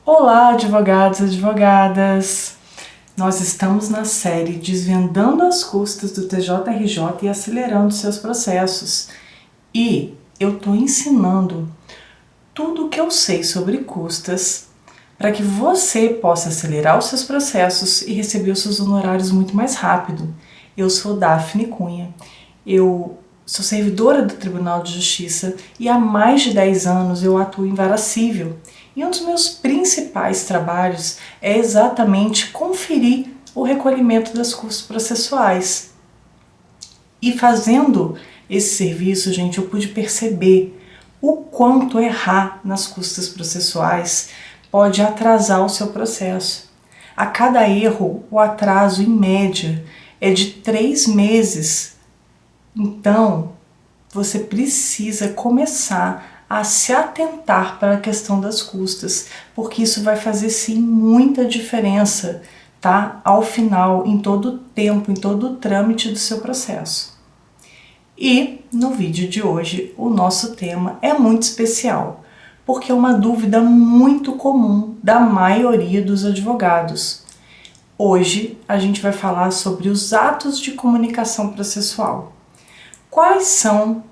Olá, advogados e advogadas! Nós estamos na série Desvendando as Custas do TJRJ e Acelerando Seus Processos. E eu estou ensinando tudo o que eu sei sobre custas para que você possa acelerar os seus processos e receber os seus honorários muito mais rápido. Eu sou Daphne Cunha, eu sou servidora do Tribunal de Justiça e há mais de 10 anos eu atuo em vara civil. E um dos meus principais trabalhos é exatamente conferir o recolhimento das custas processuais. E fazendo esse serviço, gente, eu pude perceber o quanto errar nas custas processuais pode atrasar o seu processo. A cada erro, o atraso, em média, é de 3 meses. Então, você precisa começar a se atentar para a questão das custas, porque isso vai fazer sim muita diferença, tá? Ao final, em todo o tempo, em todo o trâmite do seu processo. E no vídeo de hoje, o nosso tema é muito especial, porque é uma dúvida muito comum da maioria dos advogados. Hoje a gente vai falar sobre os atos de comunicação processual. Quais são,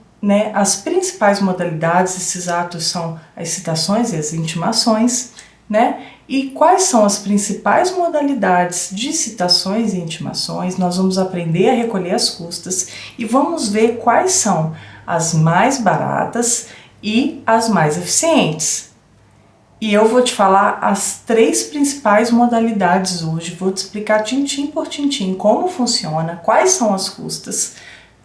as principais modalidades? Esses atos são as citações e as intimações, E quais são as principais modalidades de citações e intimações? Nós vamos aprender a recolher as custas e vamos ver quais são as mais baratas e as mais eficientes. E eu vou te falar as 3 principais modalidades hoje, vou te explicar tintim por tintim como funciona, quais são as custas,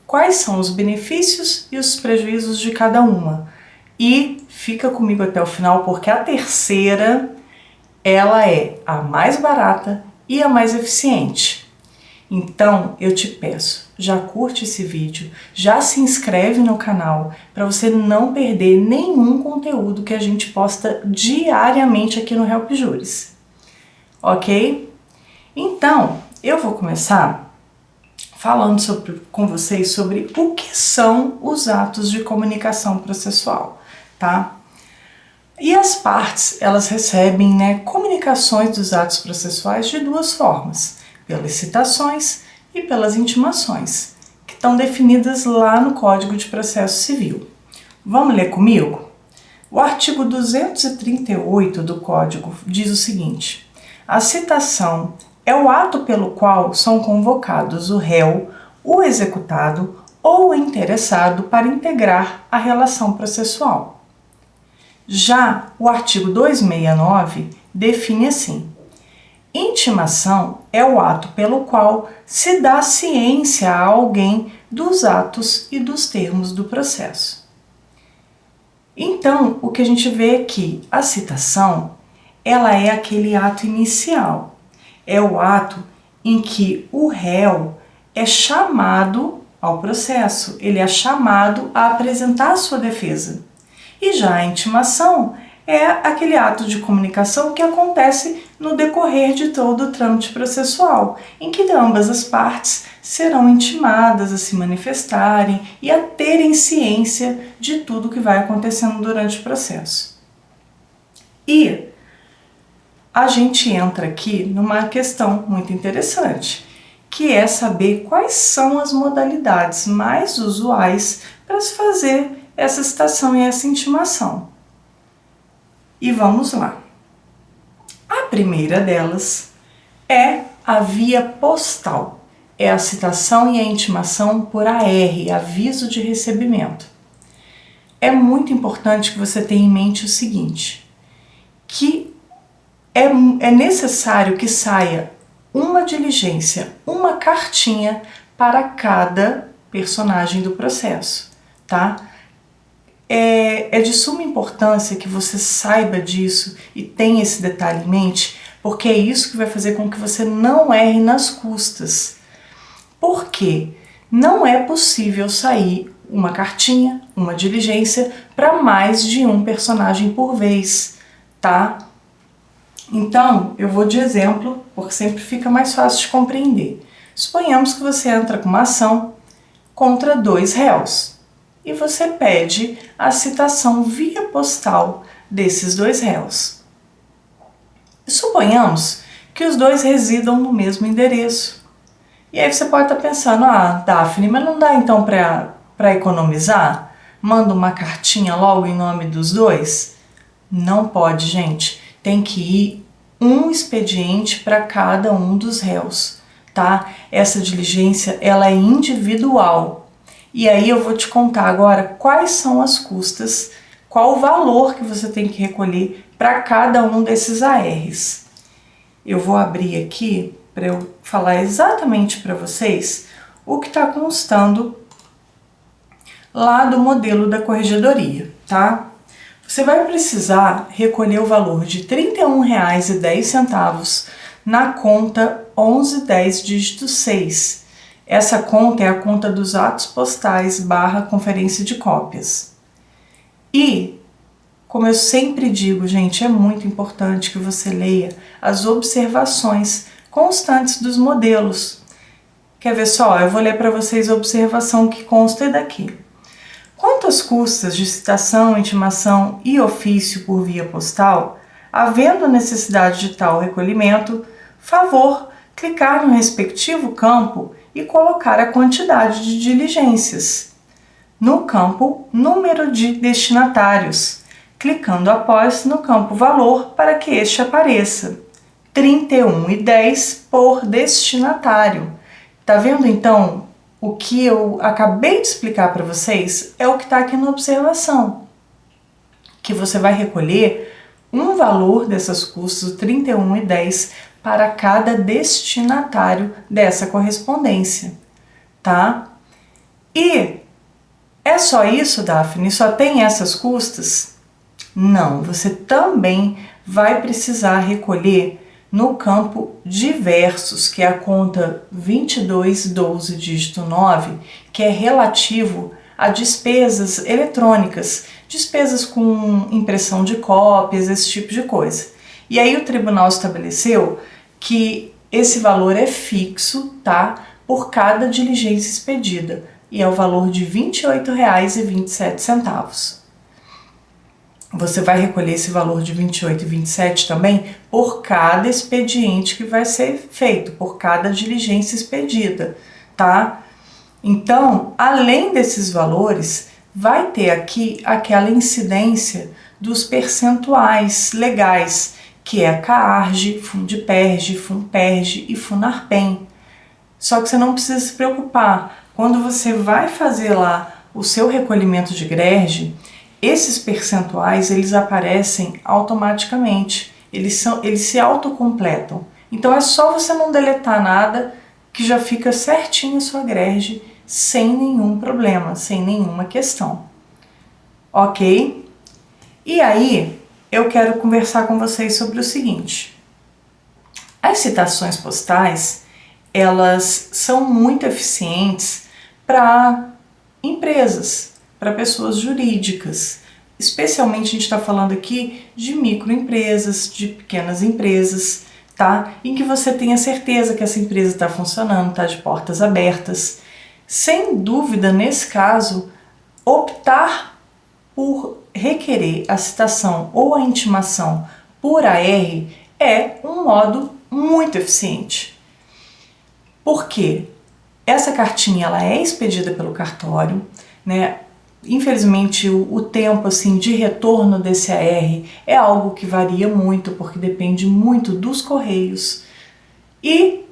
quais são os benefícios e os prejuízos de cada uma. E fica comigo até o final, porque a terceira, ela é a mais barata e a mais eficiente. Então, eu te peço, já curte esse vídeo, já se inscreve no canal para você não perder nenhum conteúdo que a gente posta diariamente aqui no Help Juris. Ok? Então, eu vou começar falando com vocês sobre o que são os atos de comunicação processual, tá? E as partes, elas recebem comunicações dos atos processuais de 2 formas, pelas citações e pelas intimações, que estão definidas lá no Código de Processo Civil. Vamos ler comigo? O artigo 238 do Código diz o seguinte: a citação é o ato pelo qual são convocados o réu, o executado ou o interessado para integrar a relação processual. Já o artigo 269 define assim: intimação é o ato pelo qual se dá ciência a alguém dos atos e dos termos do processo. Então, o que a gente vê é que a citação, ela é aquele ato inicial. É o ato em que o réu é chamado ao processo, ele é chamado a apresentar a sua defesa. E já a intimação é aquele ato de comunicação que acontece no decorrer de todo o trâmite processual, em que ambas as partes serão intimadas a se manifestarem e a terem ciência de tudo que vai acontecendo durante o processo. E a gente entra aqui numa questão muito interessante, que é saber quais são as modalidades mais usuais para se fazer essa citação e essa intimação. E vamos lá. A primeira delas é a via postal. É a citação e a intimação por AR, aviso de recebimento. É muito importante que você tenha em mente o seguinte, que é necessário que saia uma diligência, uma cartinha para cada personagem do processo, tá? É de suma importância que você saiba disso e tenha esse detalhe em mente, porque é isso que vai fazer com que você não erre nas custas. Porque não é possível sair uma cartinha, uma diligência para mais de um personagem por vez, tá? Então, eu vou de exemplo, porque sempre fica mais fácil de compreender. Suponhamos que você entra com uma ação contra 2 réus e você pede a citação via postal desses 2 réus. Suponhamos que os dois residam no mesmo endereço. E aí você pode estar pensando, Daphne, mas não dá então para economizar? Manda uma cartinha logo em nome dos dois? Não pode, gente. Tem que ir um expediente para cada um dos réus, tá? Essa diligência, ela é individual. E aí eu vou te contar agora quais são as custas, qual o valor que você tem que recolher para cada um desses ARs. Eu vou abrir aqui para eu falar exatamente para vocês o que está constando lá do modelo da corregedoria, tá? Você vai precisar recolher o valor de R$ 31,10 na conta 1110 dígito 6. Essa conta é a conta dos atos postais / conferência de cópias. E, como eu sempre digo, gente, é muito importante que você leia as observações constantes dos modelos. Quer ver só? Eu vou ler para vocês a observação que consta daqui. Quanto às custas de citação, intimação e ofício por via postal, havendo necessidade de tal recolhimento, favor clicar no respectivo campo e colocar a quantidade de diligências no campo número de destinatários, clicando após no campo valor para que este apareça. R$ 31,10 por destinatário. Tá vendo então? O que eu acabei de explicar para vocês é o que está aqui na observação, que você vai recolher um valor dessas custas, R$ 31,10, para cada destinatário dessa correspondência, tá? E é só isso, Daphne? Só tem essas custas? Não, você também vai precisar recolher no campo diversos, que é a conta 2212 dígito 9, que é relativo a despesas eletrônicas, despesas com impressão de cópias, esse tipo de coisa. E aí o tribunal estabeleceu que esse valor é fixo, tá? Por cada diligência expedida, e é o valor de R$ 28,27. Você vai recolher esse valor de R$ 28,27 também por cada expediente que vai ser feito, por cada diligência expedida, tá? Então, além desses valores, vai ter aqui aquela incidência dos percentuais legais, que é a CARG, Fundperj, Funperj e Funarpen. Só que você não precisa se preocupar. Quando você vai fazer lá o seu recolhimento de grege, esses percentuais, eles aparecem automaticamente, eles se autocompletam. Então é só você não deletar nada que já fica certinho a sua grege, sem nenhum problema, sem nenhuma questão. Ok? E aí, eu quero conversar com vocês sobre o seguinte. As citações postais, elas são muito eficientes para empresas, para pessoas jurídicas. Especialmente a gente está falando aqui de microempresas, de pequenas empresas, tá? Em que você tenha certeza que essa empresa está funcionando, está de portas abertas. Sem dúvida, nesse caso, optar por requerer a citação ou a intimação por AR é um modo muito eficiente. Por quê? Essa cartinha ela é expedida pelo cartório, né? Infelizmente o tempo assim de retorno desse AR é algo que varia muito, porque depende muito dos correios. E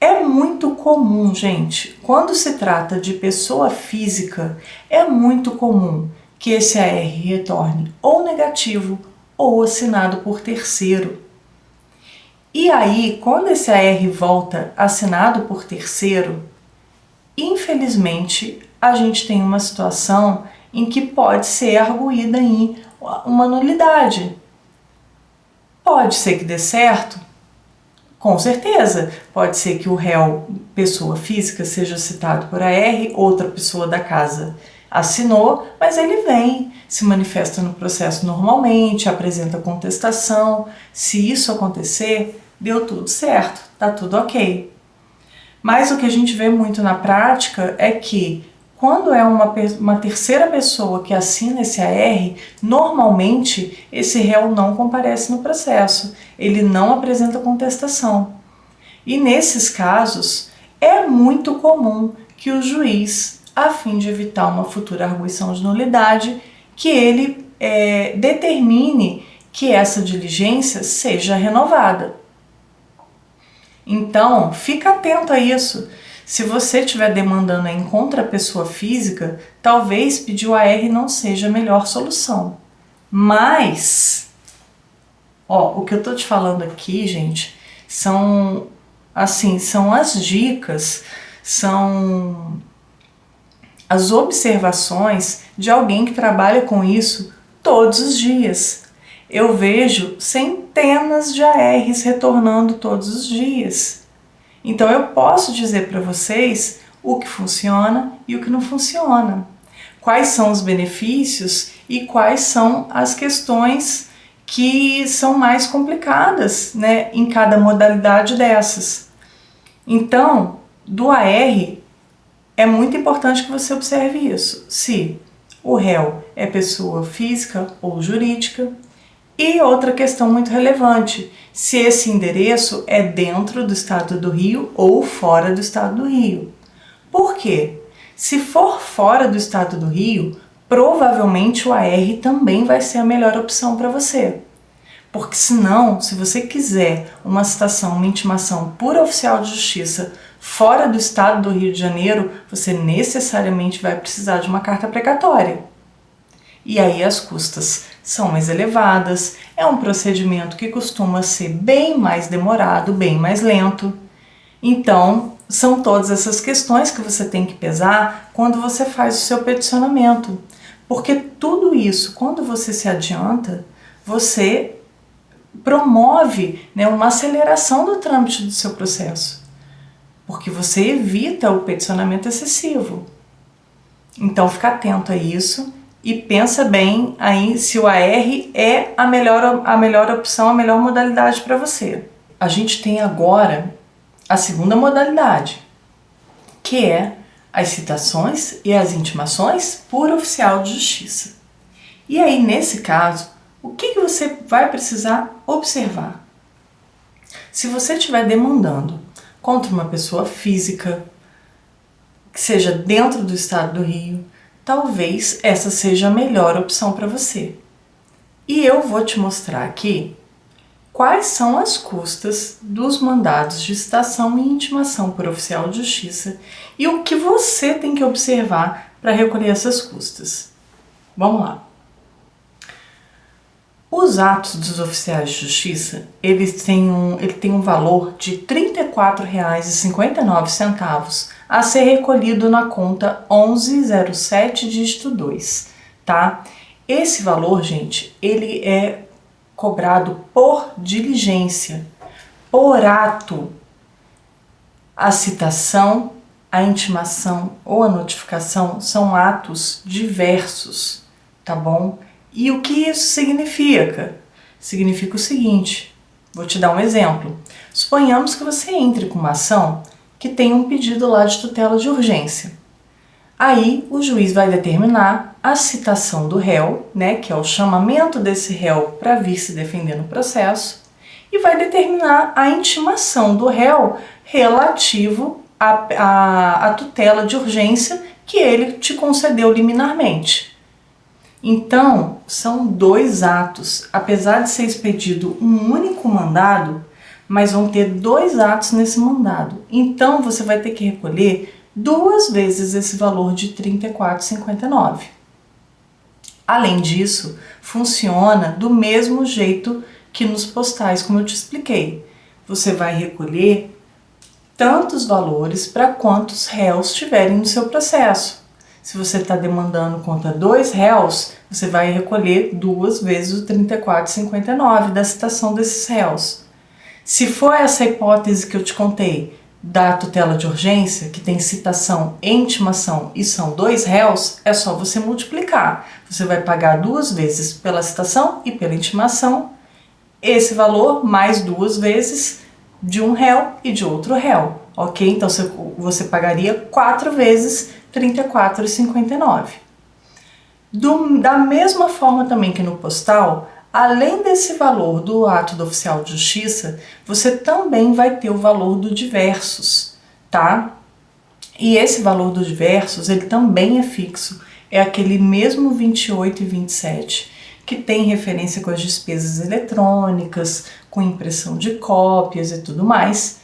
é muito comum, gente, quando se trata de pessoa física, é muito comum que esse AR retorne ou negativo ou assinado por terceiro. E aí, quando esse AR volta assinado por terceiro, infelizmente, a gente tem uma situação em que pode ser arguída em uma nulidade. Pode ser que dê certo? Com certeza. Pode ser que o réu, pessoa física, seja citado por AR, outra pessoa da casa assinou, mas ele vem, se manifesta no processo normalmente, apresenta contestação. Se isso acontecer, deu tudo certo, tá tudo ok. Mas o que a gente vê muito na prática é que quando é uma terceira pessoa que assina esse AR, normalmente esse réu não comparece no processo, ele não apresenta contestação. E nesses casos, é muito comum que o juiz, a fim de evitar uma futura arguição de nulidade, que ele determine que essa diligência seja renovada. Então, fica atento a isso. Se você estiver demandando em contra a pessoa física, talvez pedir o AR não seja a melhor solução. Mas, o que eu estou te falando aqui, gente, são as dicas, são as observações de alguém que trabalha com isso todos os dias. Eu vejo centenas de ARs retornando todos os dias. Então eu posso dizer para vocês o que funciona e o que não funciona. Quais são os benefícios e quais são as questões que são mais complicadas, né, em cada modalidade dessas. Então, do AR, é muito importante que você observe isso. Se o réu é pessoa física ou jurídica. E outra questão muito relevante, se esse endereço é dentro do estado do Rio ou fora do estado do Rio. Por quê? Se for fora do estado do Rio, provavelmente o AR também vai ser a melhor opção para você. Porque senão, se você quiser uma citação, uma intimação por oficial de justiça fora do estado do Rio de Janeiro, você necessariamente vai precisar de uma carta precatória. E aí as custas são mais elevadas, é um procedimento que costuma ser bem mais demorado, bem mais lento. Então, são todas essas questões que você tem que pesar quando você faz o seu peticionamento. Porque tudo isso, quando você se adianta, você promove, né, uma aceleração do trâmite do seu processo. Porque você evita o peticionamento excessivo. Então, fica atento a isso. E pensa bem aí se o AR é a melhor opção, a melhor modalidade para você. A gente tem agora a segunda modalidade, que é as citações e as intimações por oficial de justiça. E aí, nesse caso, o que você vai precisar observar? Se você estiver demandando contra uma pessoa física, que seja dentro do estado do Rio, talvez essa seja a melhor opção para você. E eu vou te mostrar aqui quais são as custas dos mandados de citação e intimação por oficial de justiça e o que você tem que observar para recolher essas custas. Vamos lá. Os atos dos oficiais de justiça, ele tem um valor de R$ 34,59 a ser recolhido na conta 1107 dígito 2, tá? Esse valor, gente, ele é cobrado por diligência, por ato. A citação, a intimação ou a notificação são atos diversos, tá bom? E o que isso significa? Significa o seguinte, vou te dar um exemplo. Suponhamos que você entre com uma ação que tem um pedido lá de tutela de urgência. Aí o juiz vai determinar a citação do réu, né, que é o chamamento desse réu para vir se defender no processo, e vai determinar a intimação do réu relativo à tutela de urgência que ele te concedeu liminarmente. Então, são dois atos, apesar de ser expedido um único mandado, mas vão ter dois atos nesse mandado. Então, você vai ter que recolher duas vezes esse valor de R$ 34,59. Além disso, funciona do mesmo jeito que nos postais, como eu te expliquei. Você vai recolher tantos valores para quantos réus tiverem no seu processo. Se você está demandando contra 2 réus, você vai recolher duas vezes o R$ 34,59 da citação desses réus. Se for essa hipótese que eu te contei, da tutela de urgência, que tem citação e intimação e são 2 réus, é só você multiplicar. Você vai pagar duas vezes pela citação e pela intimação, esse valor mais duas vezes de um réu e de outro réu, ok? Então você pagaria 4 vezes R$ 34,59. Da mesma forma também que no postal, além desse valor do ato do oficial de justiça, você também vai ter o valor do diversos, tá? E esse valor do diversos, ele também é fixo, é aquele mesmo R$ 28,27, que tem referência com as despesas eletrônicas, com impressão de cópias e tudo mais.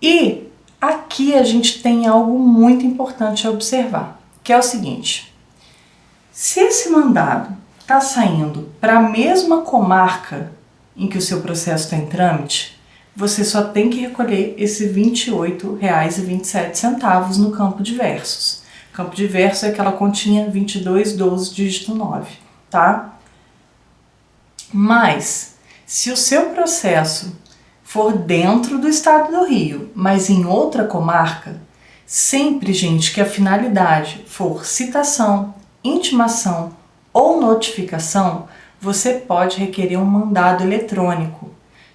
E aqui a gente tem algo muito importante a observar, que é o seguinte: se esse mandado está saindo para a mesma comarca em que o seu processo está em trâmite, você só tem que recolher esse R$ 28,27 no campo diversos. O campo diversos é aquela continha 2212 dígito 9, tá? Mas, se o seu processo for dentro do estado do Rio, mas em outra comarca, sempre, gente, que a finalidade for citação, intimação ou notificação, você pode requerer um mandado eletrônico.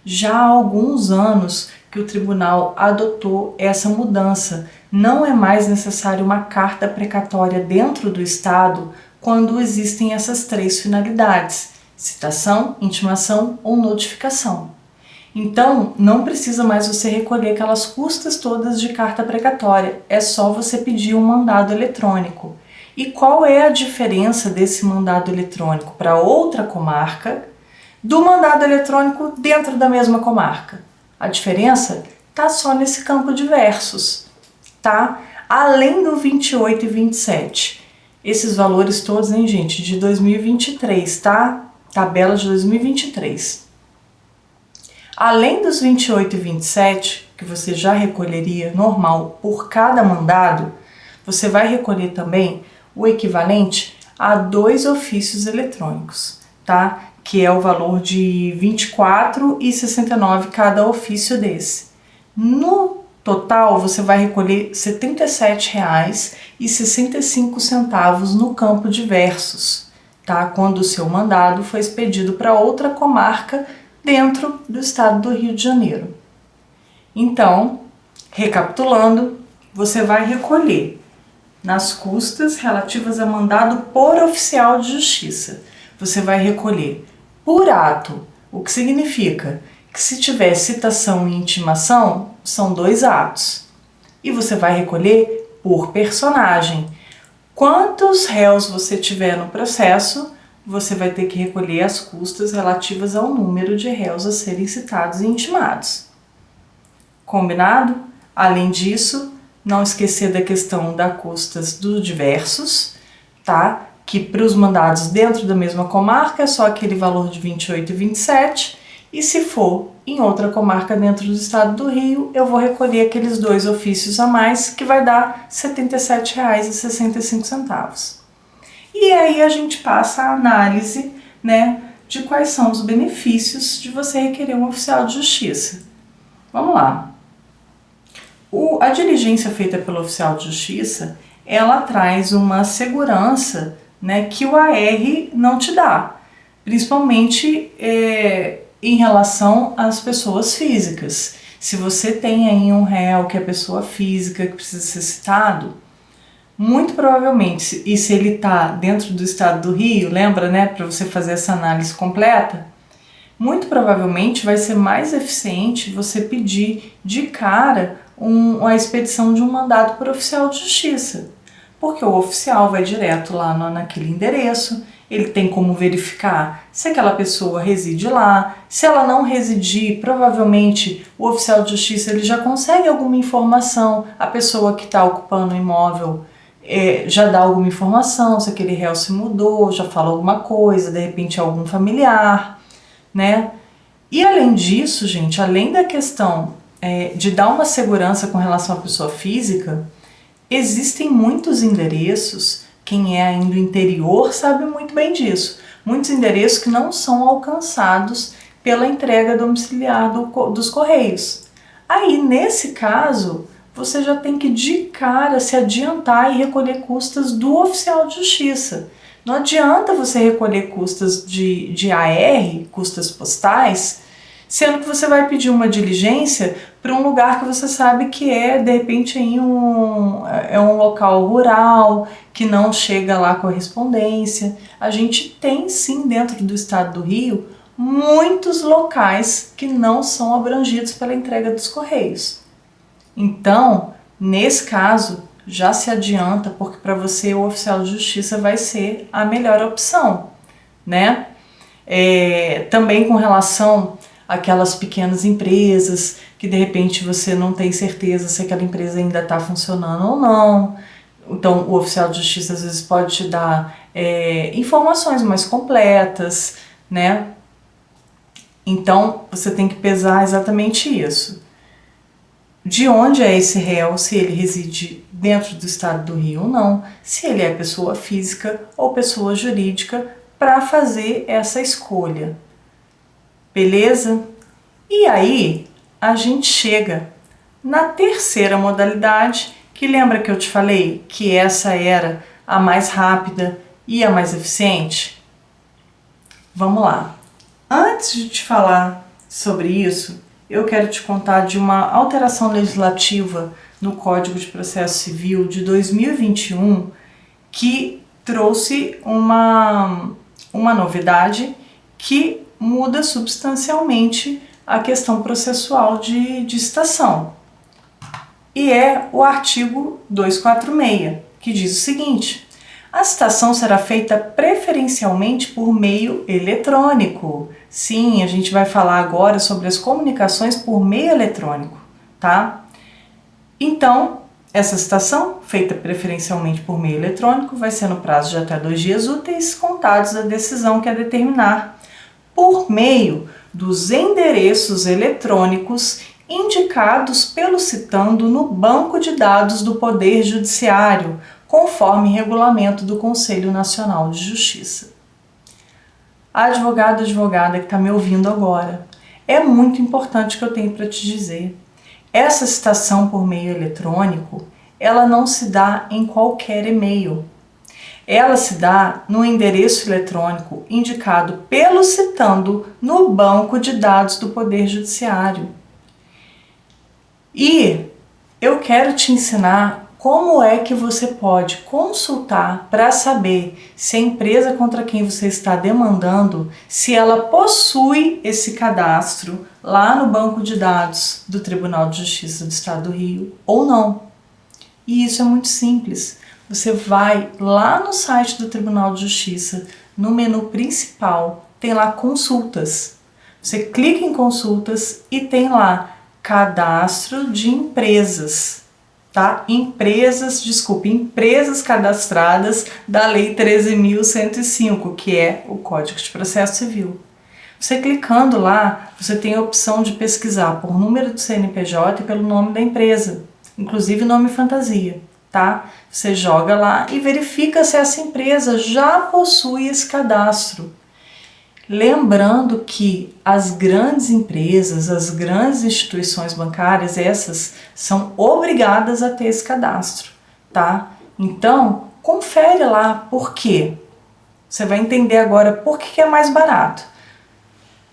Já há alguns anos que o tribunal adotou essa mudança. Não é mais necessário uma carta precatória dentro do estado quando existem essas três finalidades: citação, intimação ou notificação. Então, não precisa mais você recolher aquelas custas todas de carta precatória, é só você pedir um mandado eletrônico. E qual é a diferença desse mandado eletrônico para outra comarca do mandado eletrônico dentro da mesma comarca? A diferença está só nesse campo diversos, tá? Além do 28 e 27. Esses valores todos, hein, gente, de 2023, tá? Tabela de 2023. Além dos 28 e 27, que você já recolheria normal por cada mandado, você vai recolher também o equivalente a 2 ofícios eletrônicos, tá? Que é o valor de R$ 24,69 cada ofício desse. No total, você vai recolher R$ 77,65 no campo diversos, tá? Quando o seu mandado foi expedido para outra comarca dentro do estado do Rio de Janeiro. Então, recapitulando, você vai recolher nas custas relativas a mandado por oficial de justiça. Você vai recolher por ato, o que significa que se tiver citação e intimação, são 2 atos. E você vai recolher por personagem. Quantos réus você tiver no processo, você vai ter que recolher as custas relativas ao número de réus a serem citados e intimados. Combinado? Além disso, não esquecer da questão das custas dos diversos, tá? Que para os mandados dentro da mesma comarca é só aquele valor de 28 e 27, e se for em outra comarca dentro do estado do Rio, eu vou recolher aqueles 2 ofícios a mais, que vai dar R$ 77,65. E aí a gente passa a análise, né, de quais são os benefícios de você requerer um oficial de justiça. Vamos lá. A diligência feita pelo oficial de justiça, ela traz uma segurança, né, que o AR não te dá, principalmente em relação às pessoas físicas. Se você tem aí um réu que é pessoa física que precisa ser citado, muito provavelmente, e se ele está dentro do estado do Rio, lembra, né, para você fazer essa análise completa, muito provavelmente vai ser mais eficiente você pedir de cara a expedição de um mandado por oficial de justiça, porque o oficial vai direto lá naquele endereço, ele tem como verificar se aquela pessoa reside lá. Se ela não residir, provavelmente o oficial de justiça ele já consegue alguma informação, a pessoa que está ocupando o imóvel já dá alguma informação, se aquele réu se mudou, já fala alguma coisa, de repente algum familiar, né? E além disso, gente, além da questão de dar uma segurança com relação à pessoa física, existem muitos endereços, quem é aí do interior sabe muito bem disso, muitos endereços que não são alcançados pela entrega domiciliar dos Correios. Aí, nesse caso, você já tem que de cara se adiantar e recolher custas do oficial de justiça. Não adianta você recolher custas de AR, custas postais, sendo que você vai pedir uma diligência para um lugar que você sabe que é, de repente, aí um local rural, que não chega lá correspondência. A gente tem sim dentro do estado do Rio muitos locais que não são abrangidos pela entrega dos Correios. Então, nesse caso, já se adianta, porque para você o oficial de justiça vai ser a melhor opção, né? Também com relação àquelas pequenas empresas que de repente você não tem certeza se aquela empresa ainda está funcionando ou não. Então o oficial de justiça às vezes pode te dar informações mais completas, né? Então você tem que pesar exatamente isso. De onde é esse réu, se ele reside dentro do estado do Rio ou não, se ele é pessoa física ou pessoa jurídica, para fazer essa escolha. Beleza? E aí a gente chega na terceira modalidade, que lembra que eu te falei que essa era a mais rápida e a mais eficiente? Vamos lá. Antes de te falar sobre isso, eu quero te contar de uma alteração legislativa no Código de Processo Civil de 2021 que trouxe uma novidade que muda substancialmente a questão processual de citação. E é o artigo 246, que diz o seguinte: a citação será feita preferencialmente por meio eletrônico. Sim, a gente vai falar agora sobre as comunicações por meio eletrônico, tá? Então, essa citação, feita preferencialmente por meio eletrônico, vai ser no prazo de até 2 dias úteis, contados da decisão que a determinar, por meio dos endereços eletrônicos indicados pelo citando no banco de dados do Poder Judiciário, conforme regulamento do Conselho Nacional de Justiça. Advogado, advogada que está me ouvindo agora, é muito importante que eu tenho para te dizer. Essa citação por meio eletrônico, ela não se dá em qualquer e-mail. Ela se dá no endereço eletrônico indicado pelo citando no banco de dados do Poder Judiciário. E eu quero te ensinar como é que você pode consultar para saber se a empresa contra quem você está demandando, se ela possui esse cadastro lá no banco de dados do Tribunal de Justiça do Estado do Rio ou não. E isso é muito simples. Você vai lá no site do Tribunal de Justiça, no menu principal, tem lá consultas. Você clica em consultas e tem lá cadastro de empresas. Tá? Empresas cadastradas da Lei 13.105, que é o Código de Processo Civil. Você clicando lá, você tem a opção de pesquisar por número do CNPJ e pelo nome da empresa, inclusive nome fantasia, tá? Você joga lá e verifica se essa empresa já possui esse cadastro. Lembrando que as grandes empresas, as grandes instituições bancárias, essas são obrigadas a ter esse cadastro, tá? Então, confere lá por quê. Você vai entender agora por que é mais barato.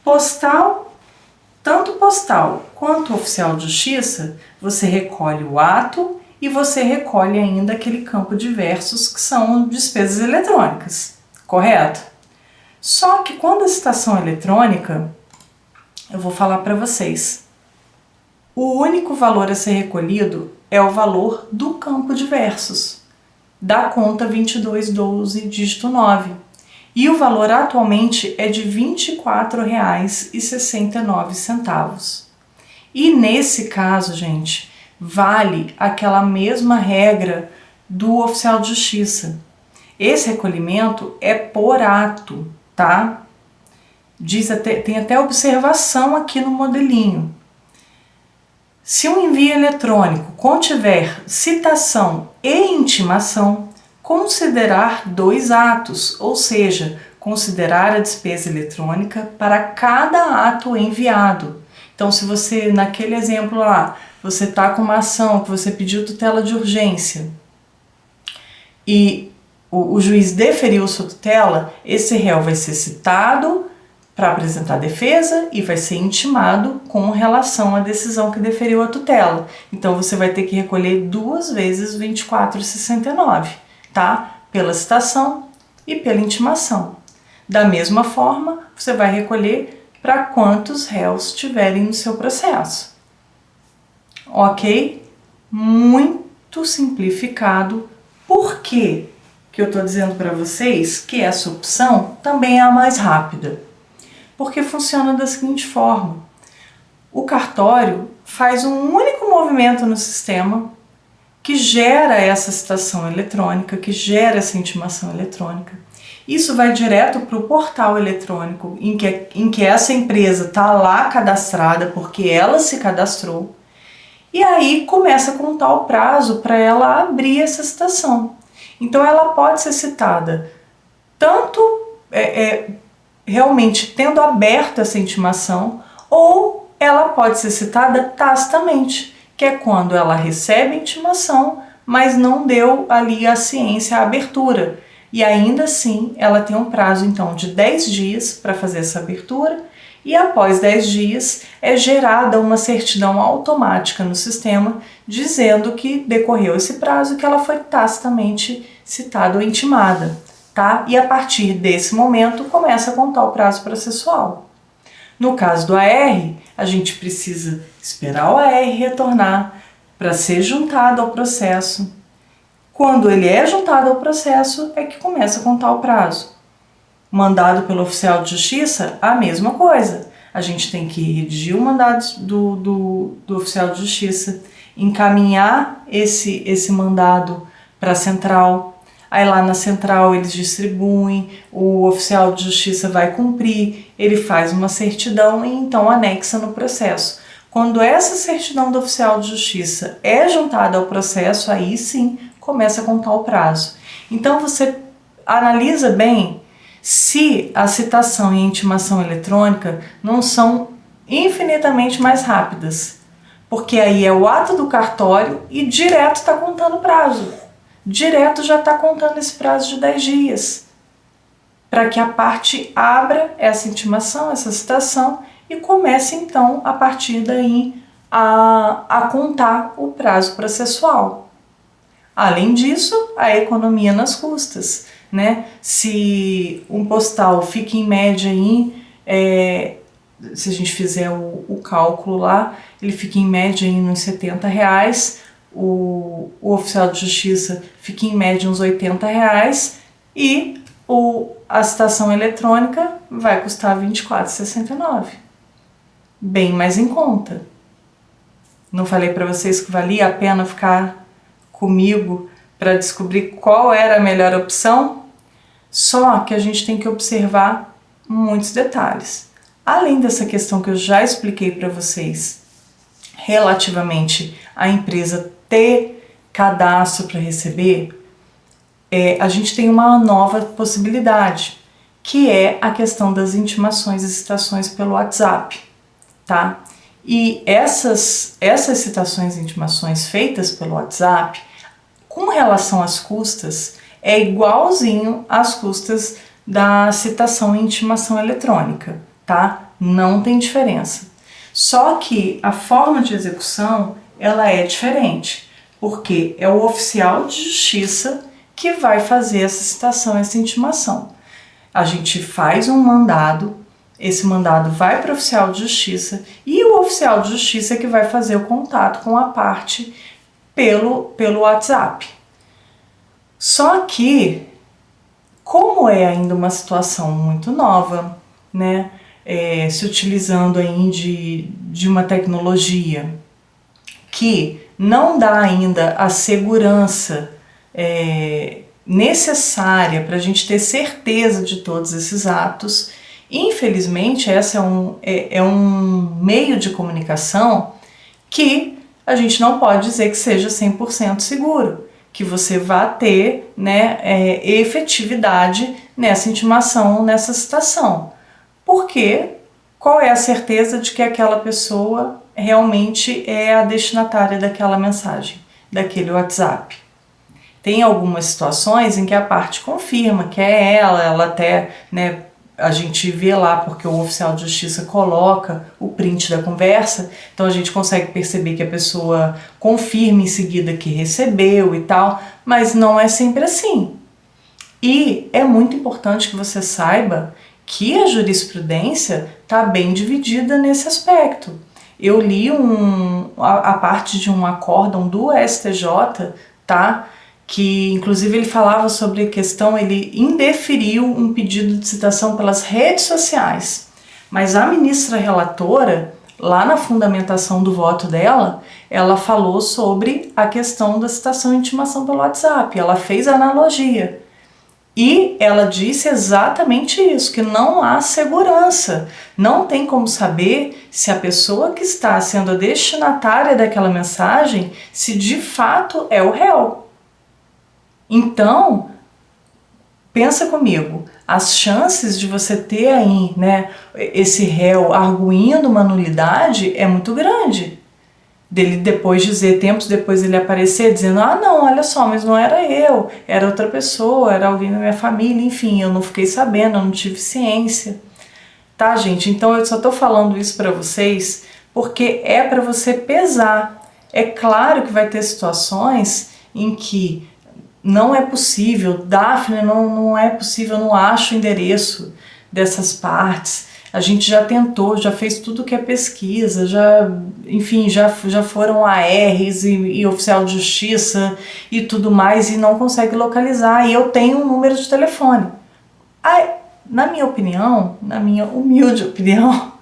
Postal, tanto postal quanto oficial de justiça, você recolhe o ato e você recolhe ainda aquele campo de versos que são despesas eletrônicas, correto? Só que quando a citação é eletrônica, eu vou falar para vocês, o único valor a ser recolhido é o valor do campo de versos, da conta 2212, dígito 9. E o valor atualmente é de R$ 24,69. E nesse caso, gente, vale aquela mesma regra do oficial de justiça. Esse recolhimento é por ato, tá? Tem até observação aqui no modelinho. Se um envio eletrônico contiver citação e intimação, considerar 2 atos, ou seja, considerar a despesa eletrônica para cada ato enviado. Então, se você, naquele exemplo lá, você está com uma ação que você pediu tutela de urgência e o juiz deferiu sua tutela, esse réu vai ser citado para apresentar defesa e vai ser intimado com relação à decisão que deferiu a tutela. Então você vai ter que recolher 2 vezes 24,69, tá? Pela citação e pela intimação. Da mesma forma, você vai recolher para quantos réus tiverem no seu processo. Ok? Muito simplificado. Por quê que eu estou dizendo para vocês que essa opção também é a mais rápida? Porque funciona da seguinte forma: o cartório faz um único movimento no sistema que gera essa citação eletrônica, que gera essa intimação eletrônica. Isso vai direto para o portal eletrônico em que essa empresa está lá cadastrada, porque ela se cadastrou, e aí começa a contar o prazo para ela abrir essa citação. Então ela pode ser citada tanto realmente tendo aberto essa intimação, ou ela pode ser citada tacitamente, que é quando ela recebe a intimação, mas não deu ali a ciência, a abertura. E ainda assim, ela tem um prazo então de 10 dias para fazer essa abertura, e após 10 dias é gerada uma certidão automática no sistema dizendo que decorreu esse prazo, que ela foi tacitamente citada ou intimada, tá? E a partir desse momento começa a contar o prazo processual. No caso do AR, a gente precisa esperar o AR retornar para ser juntado ao processo. Quando ele é juntado ao processo, é que começa a contar o prazo. Mandado pelo oficial de justiça, a mesma coisa. A gente tem que redigir o mandado do oficial de justiça, encaminhar esse mandado para a central. Aí lá na central eles distribuem, o oficial de justiça vai cumprir, ele faz uma certidão e então anexa no processo. Quando essa certidão do oficial de justiça é juntada ao processo, aí sim começa a contar o prazo. Então você analisa bem se a citação e a intimação eletrônica não são infinitamente mais rápidas, porque aí é o ato do cartório e direto está contando o prazo. Direto já está contando esse prazo de 10 dias, para que a parte abra essa intimação, essa citação, e comece então, a partir daí, a contar o prazo processual. Além disso, a economia nas custas, né? Se um postal fica em média aí, se a gente fizer o cálculo lá, ele fica em média aí uns R$70, o oficial de justiça fica em média uns R$80 e a citação eletrônica vai custar R$24,69. Bem mais em conta. Não falei para vocês que valia a pena ficar comigo para descobrir qual era a melhor opção? Só que a gente tem que observar muitos detalhes. Além dessa questão que eu já expliquei para vocês, relativamente à empresa ter cadastro para receber, a gente tem uma nova possibilidade, que é a questão das intimações e citações pelo WhatsApp, tá? E essas citações e intimações feitas pelo WhatsApp, com relação às custas, é igualzinho às custas da citação e intimação eletrônica, tá? Não tem diferença. Só que a forma de execução, ela é diferente, porque é o oficial de justiça que vai fazer essa citação, essa intimação. A gente faz um mandado, esse mandado vai para o oficial de justiça e o oficial de justiça é que vai fazer o contato com a parte pelo WhatsApp. Só que, como é ainda uma situação muito nova, né, se utilizando aí de uma tecnologia que não dá ainda a segurança necessária para a gente ter certeza de todos esses atos, infelizmente esse é um meio de comunicação que a gente não pode dizer que seja 100% seguro, que você vá ter, né, efetividade nessa intimação, nessa citação. Porque qual é a certeza de que aquela pessoa realmente é a destinatária daquela mensagem, daquele WhatsApp? Tem algumas situações em que a parte confirma que é ela até, né, a gente vê lá porque o oficial de justiça coloca o print da conversa, então a gente consegue perceber que a pessoa confirma em seguida que recebeu e tal, mas não é sempre assim. E é muito importante que você saiba que a jurisprudência está bem dividida nesse aspecto. Eu li a parte de um acórdão do STJ, tá? Que inclusive ele falava sobre a questão, ele indeferiu um pedido de citação pelas redes sociais, mas a ministra relatora, lá na fundamentação do voto dela, ela falou sobre a questão da citação e intimação pelo WhatsApp, ela fez a analogia. E ela disse exatamente isso, que não há segurança, não tem como saber se a pessoa que está sendo a destinatária daquela mensagem, se de fato é o réu. Então, pensa comigo, as chances de você ter aí, né, esse réu arguindo uma nulidade é muito grande. Dele depois dizer, tempos depois ele aparecer dizendo, ah não, olha só, mas não era eu, era outra pessoa, era alguém da minha família, enfim, eu não fiquei sabendo, eu não tive ciência. Tá, gente? Então eu só tô falando isso pra vocês porque é pra você pesar. É claro que vai ter situações em que não é possível, Daphne, não é possível, eu não acho o endereço dessas partes. A gente já tentou, já fez tudo que é pesquisa, enfim, já foram ARs e oficial de justiça e tudo mais e não consegue localizar. E eu tenho um número de telefone. Na minha opinião, na minha humilde opinião,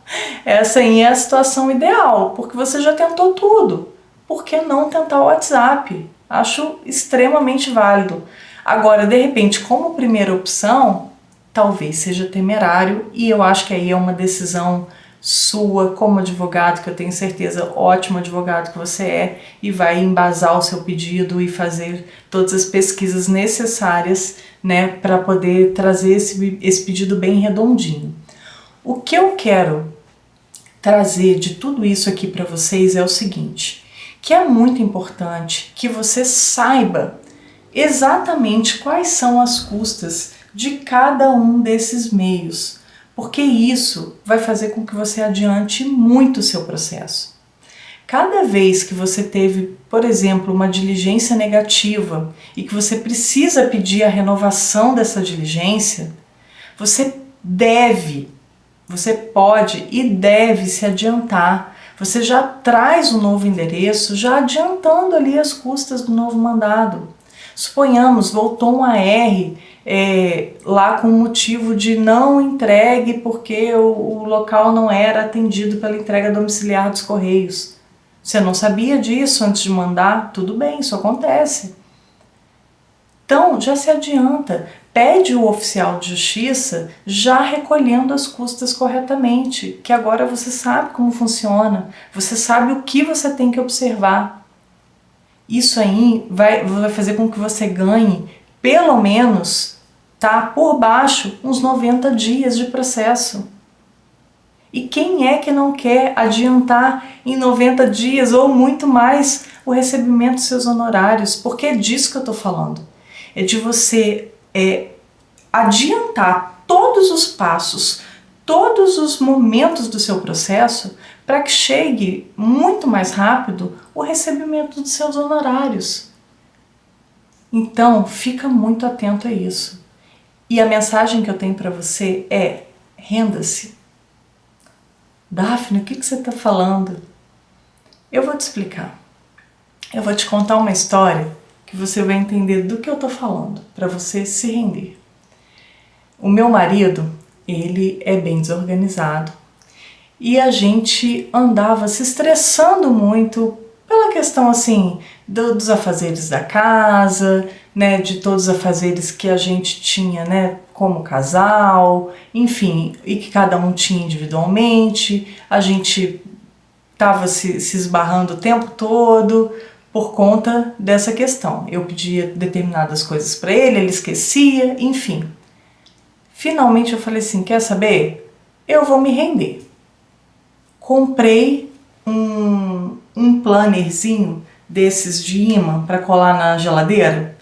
essa aí é a situação ideal, porque você já tentou tudo. Por que não tentar o WhatsApp? Acho extremamente válido. Agora, de repente, como primeira opção, talvez seja temerário e eu acho que aí é uma decisão sua como advogado, que eu tenho certeza, ótimo advogado que você é, e vai embasar o seu pedido e fazer todas as pesquisas necessárias, né, para poder trazer esse pedido bem redondinho. O que eu quero trazer de tudo isso aqui para vocês é o seguinte, que é muito importante que você saiba exatamente quais são as custas de cada um desses meios, porque isso vai fazer com que você adiante muito o seu processo. Cada vez que você teve, por exemplo, uma diligência negativa e que você precisa pedir a renovação dessa diligência, você pode e deve se adiantar. Você já traz o novo endereço, já adiantando ali as custas do novo mandado. Suponhamos, voltou um AR lá com o motivo de não entregue porque o local não era atendido pela entrega domiciliar dos Correios. Você não sabia disso antes de mandar? Tudo bem, isso acontece. Então, já se adianta, pede o oficial de justiça já recolhendo as custas corretamente, que agora você sabe como funciona, você sabe o que você tem que observar. Isso aí vai fazer com que você ganhe, pelo menos, tá, por baixo, uns 90 dias de processo. E quem é que não quer adiantar em 90 dias ou muito mais o recebimento dos seus honorários? Porque é disso que eu estou falando. É de você adiantar todos os passos, todos os momentos do seu processo para que chegue muito mais rápido o recebimento dos seus honorários. Então, fica muito atento a isso. E a mensagem que eu tenho para você é: renda-se. Daphne, o que você está falando? Eu vou te explicar. Eu vou te contar uma história que você vai entender do que eu estou falando, para você se render. O meu marido, ele é bem desorganizado e a gente andava se estressando muito pela questão assim dos afazeres da casa, né, de todos os afazeres que a gente tinha, né, como casal, enfim, e que cada um tinha individualmente. A gente estava se esbarrando o tempo todo por conta dessa questão. Eu pedia determinadas coisas para ele esquecia, enfim. Finalmente eu falei assim, quer saber? Eu vou me render. Comprei um plannerzinho desses de imã para colar na geladeira,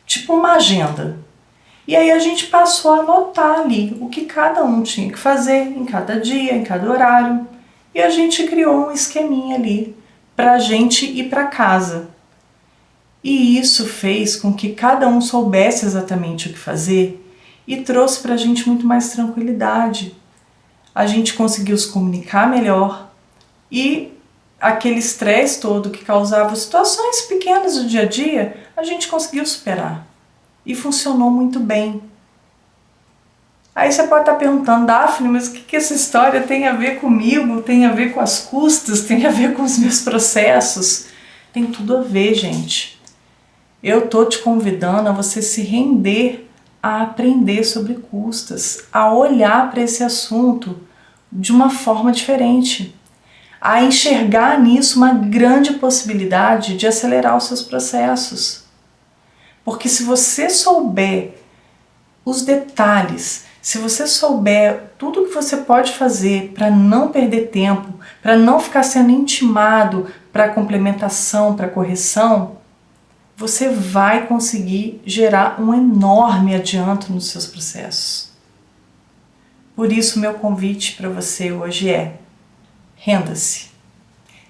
tipo uma agenda. E aí a gente passou a anotar ali o que cada um tinha que fazer em cada dia, em cada horário. E a gente criou um esqueminha ali para a gente ir para casa. E isso fez com que cada um soubesse exatamente o que fazer e trouxe para a gente muito mais tranquilidade. A gente conseguiu se comunicar melhor e aquele estresse todo que causava situações pequenas do dia a dia, a gente conseguiu superar. E funcionou muito bem. Aí você pode estar perguntando, Daphne, mas o que essa história tem a ver comigo? Tem a ver com as custas? Tem a ver com os meus processos? Tem tudo a ver, gente. Eu tô te convidando a você se render a aprender sobre custas, a olhar para esse assunto de uma forma diferente, a enxergar nisso uma grande possibilidade de acelerar os seus processos. Porque se você souber os detalhes, se você souber tudo o que você pode fazer para não perder tempo, para não ficar sendo intimado para complementação, para correção, você vai conseguir gerar um enorme adianto nos seus processos. Por isso, meu convite para você hoje é: renda-se.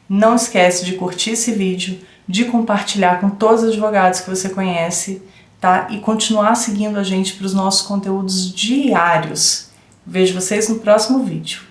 Não esquece de curtir esse vídeo, de compartilhar com todos os advogados que você conhece, tá? E continuar seguindo a gente para os nossos conteúdos diários. Vejo vocês no próximo vídeo.